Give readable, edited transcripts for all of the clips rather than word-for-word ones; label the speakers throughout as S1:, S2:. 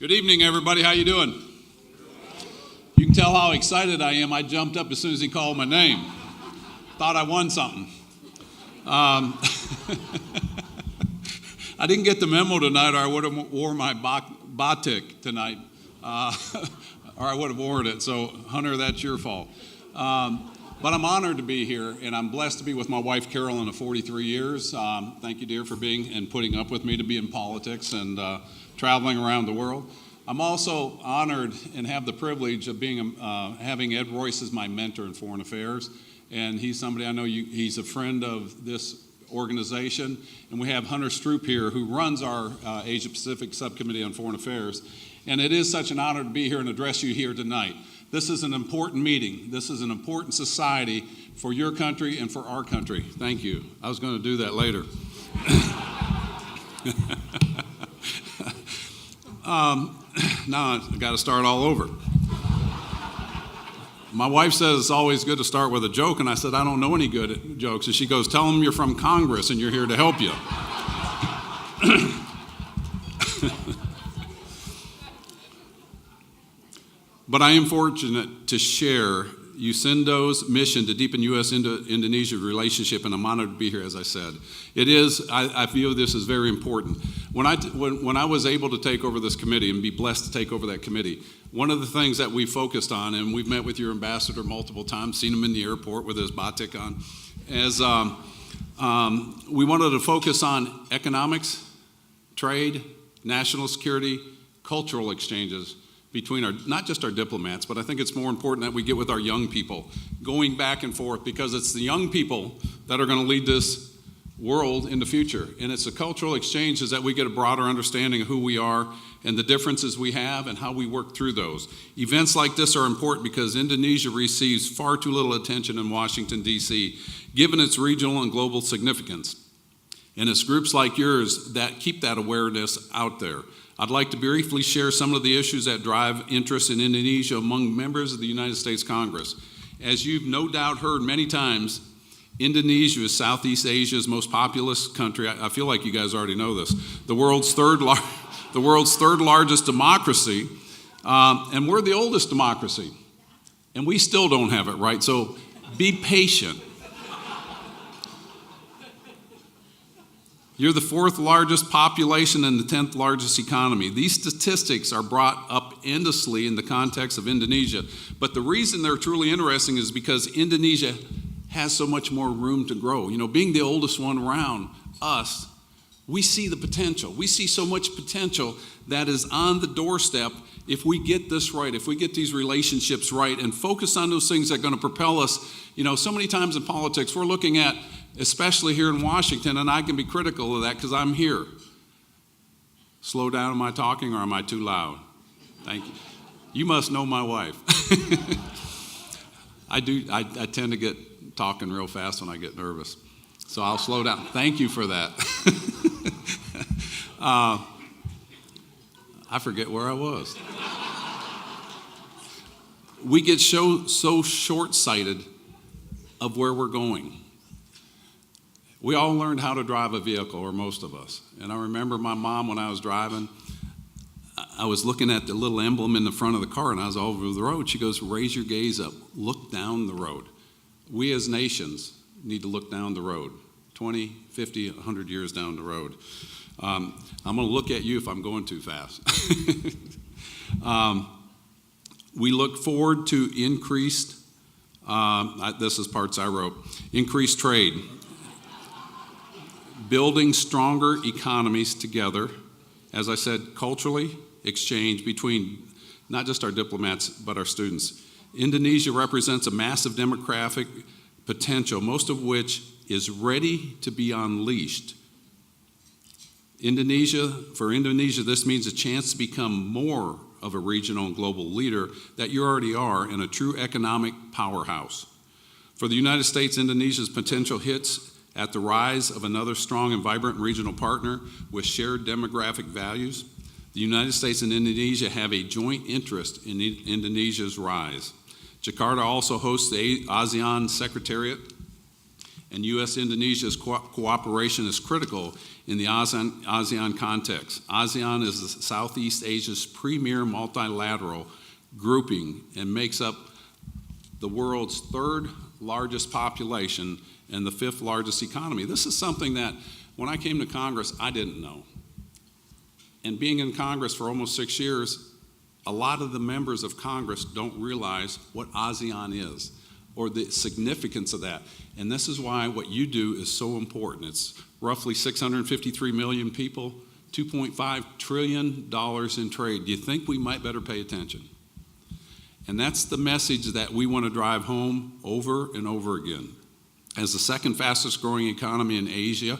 S1: Good evening, everybody. How you doing? You can tell how excited I am. I jumped up as soon as he called my name. Thought I won something. I didn't get the memo tonight, or I would have wore my batik tonight, or I would have worn it. So, Hunter, that's your fault. But I'm honored to be here, and I'm blessed to be with my wife, Carolyn, of 43 years. Thank you, dear, for being and putting up with me to be in politics and traveling around the world. I'm also honored and have the privilege of being having Ed Royce as my mentor in foreign affairs, and he's somebody I know. He's a friend of this organization, and we have Hunter Stroop here, who runs our Asia Pacific Subcommittee on Foreign Affairs. And it is such an honor to be here and address you here tonight. This is an important meeting. This is an important society for your country and for our country. Thank you. I was going to do that later. Now I got to start all over. My wife says it's always good to start with a joke, and I said I don't know any good jokes. And she goes, "Tell them you're from Congress and you're here to help you." But I am fortunate to share USINDO's mission to deepen U.S.-Indonesia relationship, and I'm honored to be here, as I said. It is, I feel this is very important. When I was able to take over this committee and be blessed to take over that committee, one of the things that we focused on, and we've met with your ambassador multiple times, seen him in the airport with his batik on, is we wanted to focus on economics, trade, national security, cultural exchanges, between not just our diplomats, but I think it's more important that we get with our young people, going back and forth, because it's the young people that are going to lead this world in the future. And it's the cultural exchanges that we get a broader understanding of who we are and the differences we have and how we work through those. Events like this are important because Indonesia receives far too little attention in Washington, D.C., given its regional and global significance. And it's groups like yours that keep that awareness out there. I'd like to briefly share some of the issues that drive interest in Indonesia among members of the United States Congress. As you've no doubt heard many times, Indonesia is Southeast Asia's most populous country. I feel like you guys already know this. The world's third largest democracy, and we're the oldest democracy. And we still don't have it right, so be patient. You're the fourth largest population and the 10th largest economy. These statistics are brought up endlessly in the context of Indonesia, but the reason they're truly interesting is because Indonesia has so much more room to grow. You know, being the oldest one around us, we see the potential. We see so much potential that is on the doorstep if we get this right, if we get these relationships right and focus on those things that are going to propel us. You know, so many times in politics, we're looking at, especially here in Washington, and I can be critical of that because I'm here. Slow down, am I talking or am I too loud? Thank you. You must know my wife. I tend to get talking real fast when I get nervous. So I'll slow down. Thank you for that. I forget where I was. We get so short-sighted of where we're going. We all learned how to drive a vehicle, or most of us. And I remember my mom, when I was driving, I was looking at the little emblem in the front of the car, and I was all over the road. She goes, "Raise your gaze up, look down the road." We as nations need to look down the road, 20, 50, 100 years down the road. I'm going to look at you if I'm going too fast. We look forward to increased, this is parts I wrote, increased trade, building stronger economies together, as I said, culturally, exchange between not just our diplomats, but our students. Indonesia represents a massive demographic potential, most of which is ready to be unleashed. For Indonesia, this means a chance to become more of a regional and global leader that you already are, and a true economic powerhouse. For the United States, Indonesia's potential hits at the rise of another strong and vibrant regional partner with shared demographic values. The United States and Indonesia have a joint interest in Indonesia's rise. Jakarta also hosts the ASEAN Secretariat and U.S.-Indonesia's cooperation is critical in the ASEAN context. ASEAN is Southeast Asia's premier multilateral grouping and makes up the world's third largest population and the fifth largest economy. This is something that when I came to Congress, I didn't know. And being in Congress for almost 6 years, a lot of the members of Congress don't realize what ASEAN is or the significance of that. And this is why what you do is so important. It's roughly 653 million people, $2.5 trillion in trade. Do you think we might better pay attention? And that's the message that we want to drive home over and over again. As the second fastest growing economy in Asia,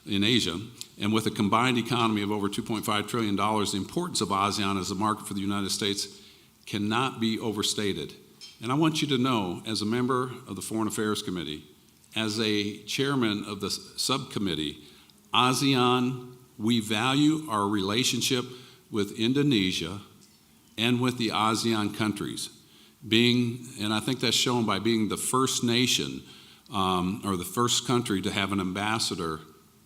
S1: and with a combined economy of over $2.5 trillion, the importance of ASEAN as a market for the United States cannot be overstated. And I want you to know, as a member of the Foreign Affairs Committee, as a chairman of the subcommittee, ASEAN, we value our relationship with Indonesia and with the ASEAN countries, and I think that's shown by being the first nation or the first country to have an ambassador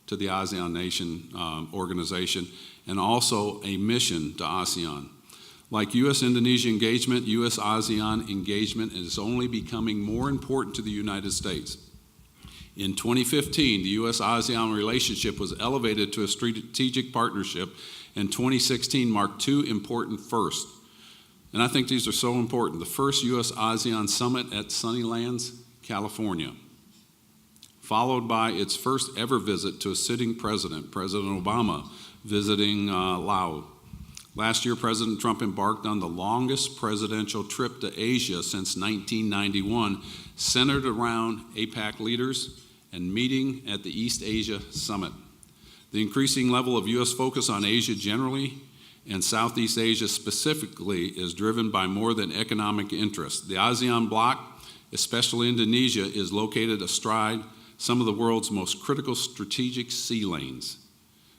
S1: to the ASEAN nation organization, and also a mission to ASEAN. Like U.S.-Indonesia engagement, U.S.-ASEAN engagement is only becoming more important to the United States. In 2015, the U.S.-ASEAN relationship was elevated to a strategic partnership, and 2016 marked two important firsts. And I think these are so important. The first U.S.-ASEAN summit at Sunnylands, California, followed by its first ever visit to a sitting president, President Obama, visiting Laos. Last year, President Trump embarked on the longest presidential trip to Asia since 1991, centered around APAC leaders and meeting at the East Asia Summit. The increasing level of U.S. focus on Asia generally and Southeast Asia specifically is driven by more than economic interest. The ASEAN bloc, especially Indonesia, is located astride some of the world's most critical strategic sea lanes,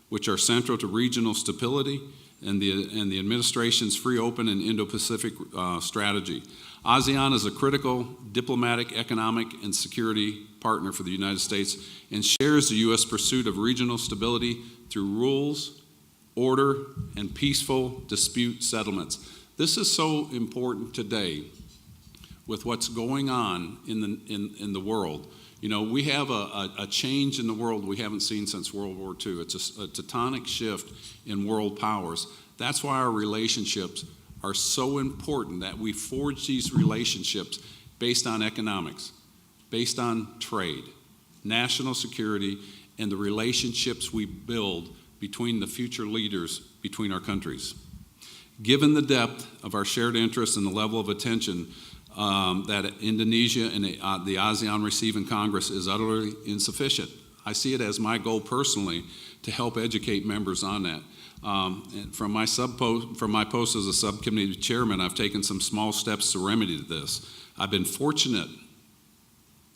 S1: which are central to regional stability and the administration's free, open, and Indo-Pacific strategy. ASEAN is a critical diplomatic, economic, and security partner for the United States and shares the U.S. pursuit of regional stability through rules, order, and peaceful dispute settlements. This is so important today with what's going on in the world. You know, we have a change in the world we haven't seen since World War II. It's a tectonic shift in world powers. That's why our relationships are so important, that we forge these relationships based on economics, based on trade, national security, and the relationships we build between the future leaders between our countries. Given the depth of our shared interests and the level of attention that Indonesia and the ASEAN receive in Congress is utterly insufficient. I see it as my goal personally to help educate members on that. And from my post as a subcommittee chairman, I've taken some small steps to remedy this. I've been fortunate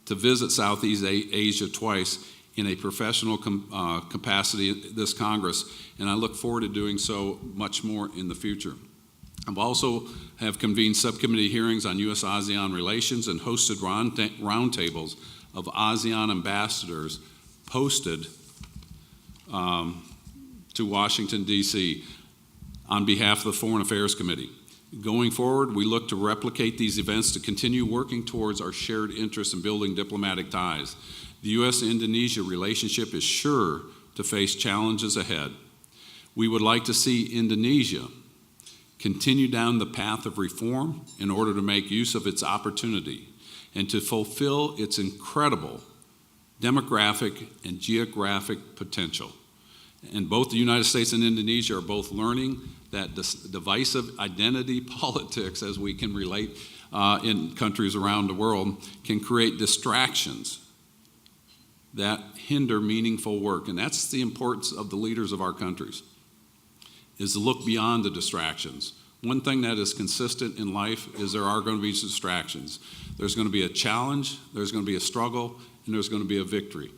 S1: to visit Southeast Asia twice in a professional capacity this Congress, and I look forward to doing so much more in the future. I've also have convened subcommittee hearings on U.S.-ASEAN relations and hosted roundtables of ASEAN ambassadors posted to Washington, D.C. on behalf of the Foreign Affairs Committee. Going forward, we look to replicate these events to continue working towards our shared interests in building diplomatic ties. The U.S.-Indonesia relationship is sure to face challenges ahead. We would like to see Indonesia continue down the path of reform in order to make use of its opportunity and to fulfill its incredible demographic and geographic potential. And both the United States and Indonesia are both learning that this divisive identity politics, as we can relate in countries around the world, can create distractions that hinder meaningful work. And that's the importance of the leaders of our countries, is to look beyond the distractions. One thing that is consistent in life is there are going to be distractions. There's going to be a challenge, there's going to be a struggle, and there's going to be a victory.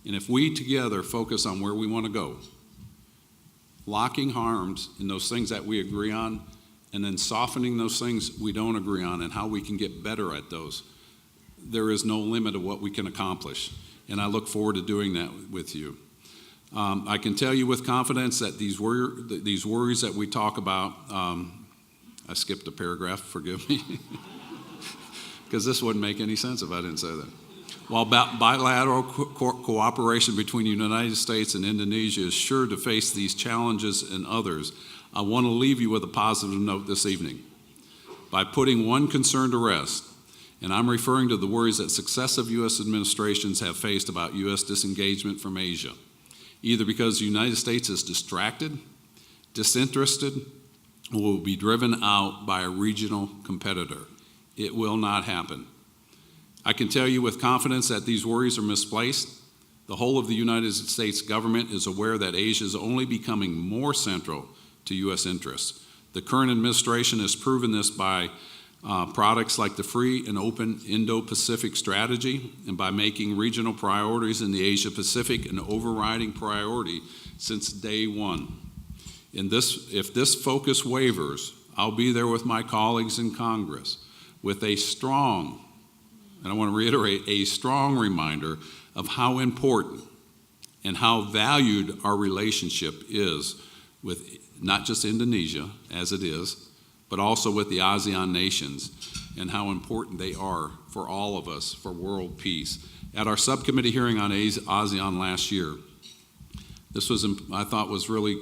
S1: And if we together focus on where we want to go, locking arms in those things that we agree on, and then softening those things we don't agree on and how we can get better at those, there is no limit of what we can accomplish. and I look forward to doing that with you. I can tell you with confidence that these worries that we talk about, I skipped a paragraph, forgive me, because this wouldn't make any sense if I didn't say that. While bilateral cooperation between the United States and Indonesia is sure to face these challenges and others, I want to leave you with a positive note this evening by putting one concern to rest, and I'm referring to the worries that successive U.S. administrations have faced about U.S. disengagement from Asia, either because the United States is distracted, disinterested, or will be driven out by a regional competitor. It will not happen. I can tell you with confidence that these worries are misplaced. The whole of the United States government is aware that Asia is only becoming more central to U.S. interests. The current administration has proven this by products like the Free and Open Indo-Pacific Strategy and by making regional priorities in the Asia-Pacific an overriding priority since day one. If this focus wavers, I'll be there with my colleagues in Congress with a strong, and I want to reiterate, a strong reminder of how important and how valued our relationship is with not just Indonesia, as it is, but also with the ASEAN nations, and how important they are for all of us for world peace. At our subcommittee hearing on ASEAN last year, this was, I thought, was really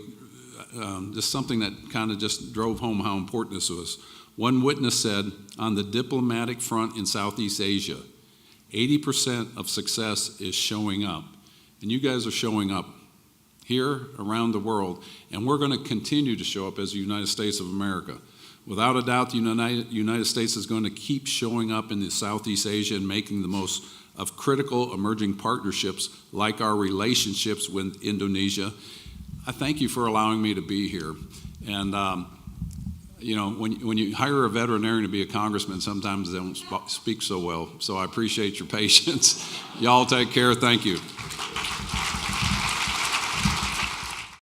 S1: just something that kind of just drove home how important this was. One witness said, on the diplomatic front in Southeast Asia, 80% of success is showing up. And you guys are showing up here, around the world, and we're going to continue to show up as the United States of America. Without a doubt, the United States is going to keep showing up in the Southeast Asia and making the most of critical emerging partnerships like our relationships with Indonesia. I thank you for allowing me to be here. And you know, when you hire a veterinarian to be a congressman, sometimes they don't speak so well. So I appreciate your patience. Y'all take care. Thank you.